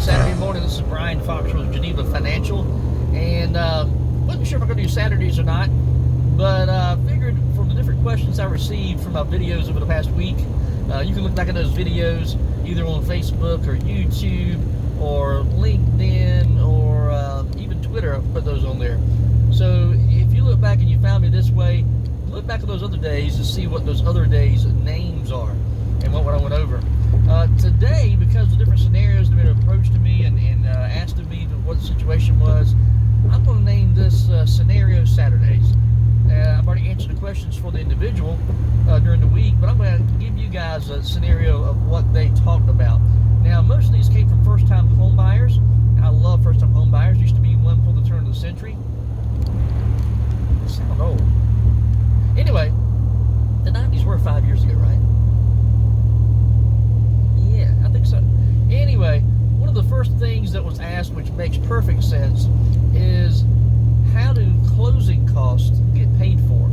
Saturday morning. This is Brian Fox with Geneva Financial, and wasn't sure if I'm going to do Saturdays or not, but figured from the different questions I received from my videos over the past week, you can look back at those videos either on Facebook or YouTube or LinkedIn or even Twitter. I've put those on there. So if you look back and you found me this way, look back at those other days to see what those other days' names are and what I went over. Today, because of different scenarios that have been approached to me and asked of me what the situation was, I'm going to name this Scenario Saturdays. I've already answered the questions for the individual during the week, but I'm going to give you guys a scenario of what they talked about. Now, most of these came from first-time home buyers. I love first-time home buyers. Used to be one for the turn of the century. They sound old. Anyway, the 90s were 5 years ago, right? I think so. Anyway, one of the first things that was asked, which makes perfect sense, is how do closing costs get paid for?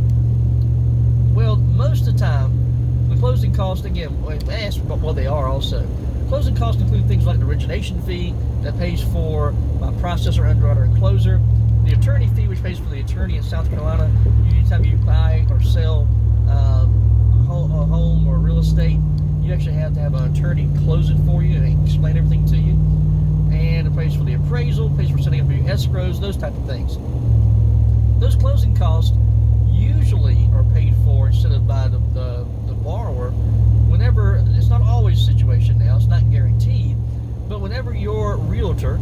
Well, most of the time, the closing costs, again, ask about what they are also. Closing costs include things like the origination fee that pays for my processor, underwriter, and closer, the attorney fee, which pays for the attorney in South Carolina anytime you buy or sell a home or real estate. You actually have to have an attorney close it for you and explain everything to you. And it pays for the appraisal, pays for setting up your escrows, those type of things. Those closing costs usually are paid for instead of by the borrower whenever, it's not always the situation now, it's not guaranteed, but whenever your realtor,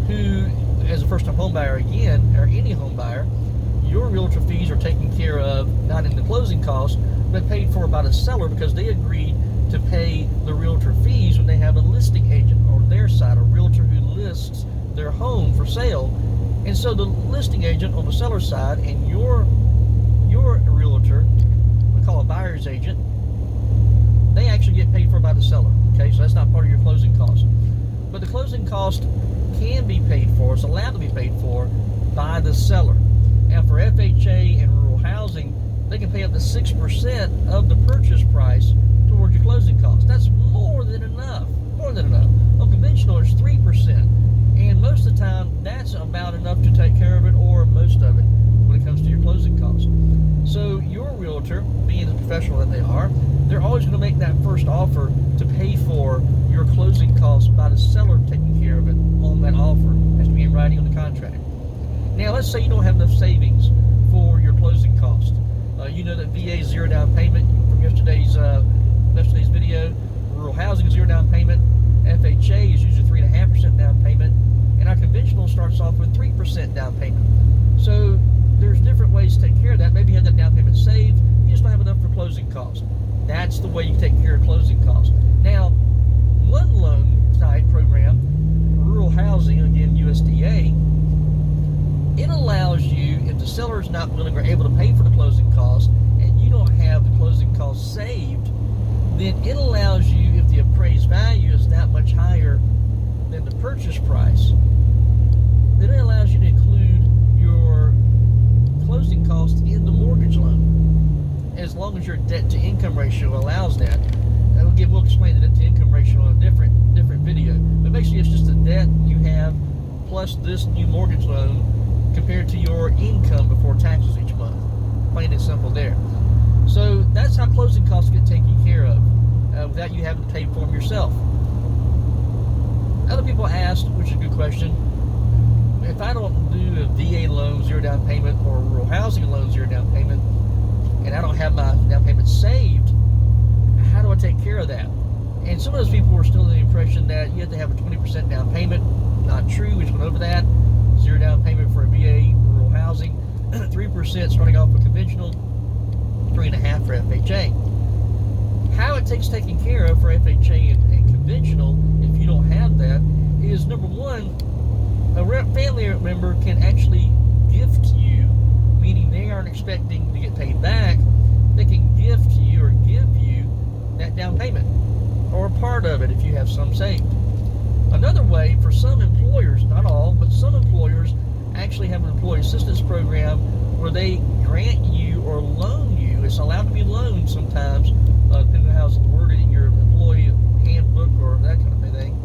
who as a first-time home buyer again, or any home buyer, your realtor fees are taken care of, not in the closing costs, but paid for by the seller because they agreed to pay the realtor fees when they have a listing agent on their side, a realtor who lists their home for sale. And so the listing agent on the seller side and your realtor, we call a buyer's agent, they actually get paid for by the seller. Okay, so that's not part of your closing cost. But the closing cost can be paid for, it's allowed to be paid for by the seller. And for FHA and rural housing, they can pay up to 6% of the purchase price towards your closing costs. That's more than enough. More than enough. On conventional, it's 3%. And most of the time, that's about enough to take care of it, or most of it, when it comes to your closing costs. So your realtor, being the professional that they are, they're always going to make that first offer to pay for your closing costs by the seller taking care of it on that offer. It has to be in writing on the contract. Now, let's say you don't have enough savings for your closing costs. You know that VA is zero down payment from yesterday's video. Rural housing is zero down payment. FHA is usually 3.5% down payment, and our conventional starts off with 3% down payment. So there's different ways to take care of that. Maybe you have that down payment saved. You just don't have enough for closing costs. That's the way you take care of closing costs. Now, one loan type program, rural housing, again USDA, it allows you, if the seller is not willing or able to pay for the closing costs and you don't have the closing costs saved, then it allows you, if the appraised value is that much higher than the purchase price, then it allows you to include your closing costs in the mortgage loan, as long as your debt-to-income ratio allows that. We'll explain the debt-to-income ratio on a different video, but basically it's just the debt you have plus this new mortgage loan compared to your income before taxes each month. Plain and simple there. So that's how closing costs get taken care of without you having to pay for them yourself. Other people asked, which is a good question, if I don't do a VA loan, zero down payment, or a rural housing loan, zero down payment, and I don't have my down payment saved, how do I take care of that? And some of those people were still in the impression that you have to have a 20% down payment. Not true, we just went over that. Zero down payment for a VA, rural housing, 3% starting off with conventional, 3.5% for FHA. How it takes taken care of for FHA and conventional, if you don't have that, is number one, a family member can actually gift you, meaning they aren't expecting to get paid back. They can gift you down payment, or part of it if you have some saved. Another way for some employers, not all, but some employers actually have an employee assistance program where they grant you or loan you. It's allowed to be loaned sometimes, depending on how it's worded in your employee handbook or that kind of thing.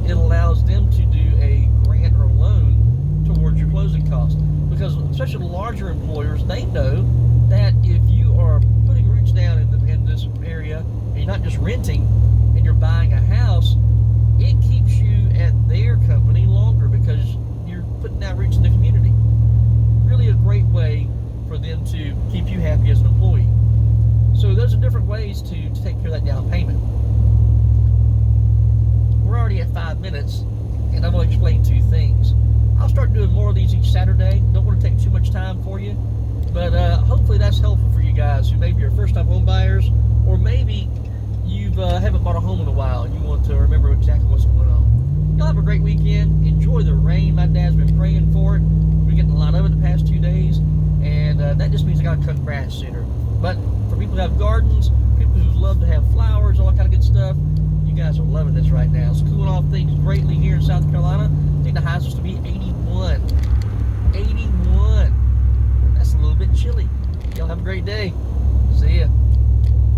It allows them to do a grant or loan towards your closing costs. Because especially the larger employers, they know that if you are putting roots down in this area, and you're not just renting, and you're buying a house, it keeps you at their company longer because you're putting down roots in the community. Really a great way for them to keep you happy as an employee. So those are different ways to take care of that down payment. We're already at 5 minutes, and I'm going to explain 2 things. I'll start doing more of these each Saturday. Don't want to take too much time for you, but hopefully that's helpful for you guys who maybe are first-time home buyers, or maybe you haven't bought a home in a while and you want to remember exactly what's going on. Y'all have a great weekend. Enjoy the rain. My dad's been praying for it. We're getting a lot of it the past 2 days, and that just means I got to cut grass sooner. But for people who have gardens, people who love to have flowers, all that kind of good stuff, you guys are loving this right now. It's cooling off things greatly here in South Carolina. I think the high